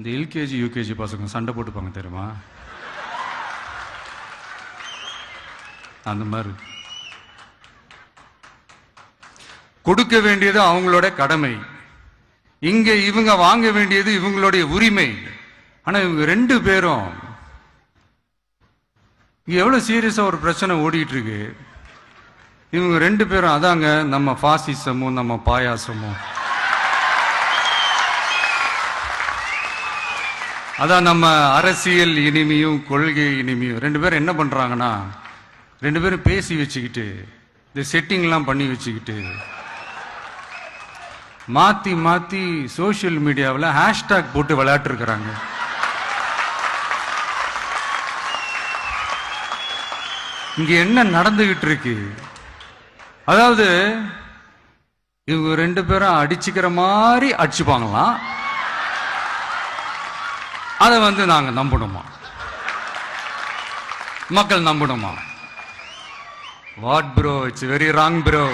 இந்த LKG UKG பசங்க சண்டை போட்டுப்பாங்க தெரியுமா? அந்த மாதிரி கொடுக்க வேண்டியது அவங்களோட கடமை, இங்க இவங்க வாங்க வேண்டியது இவங்களுடைய உரிமை. ஆனா இவங்க ரெண்டு பேரும் இங்க எவ்வளவு சீரியஸா ஒரு பிரச்சனை ஓடிட்டு இருக்கு. இவங்க ரெண்டு பேரும் அதாங்க நம்ம பாசிசமும் நம்ம பாயாசமும், அதான் நம்ம அரசியல் இனிமையும் கொள்கை இனிமையும். ரெண்டு பேரும் என்ன பண்றாங்கன்னா, ரெண்டு பேரும் பேசி வச்சுக்கிட்டு இந்த செட்டிங்லாம் பண்ணி வச்சுக்கிட்டு மாத்தி மாத்தி சோசியல் மீடியாவில் ஹேஷ்டாக் போட்டு விளையாட்டு இருக்கிறாங்க. இங்க என்ன நடந்துகிட்டு இருக்கு? அதாவது இவங்க ரெண்டு பேரும் அடிச்சுக்கிற மாதிரி அடிச்சுப்பாங்களாம். அதை நாங்க நம்பணுமா? மக்கள் நம்பணுமா? What bro, it's very wrong bro.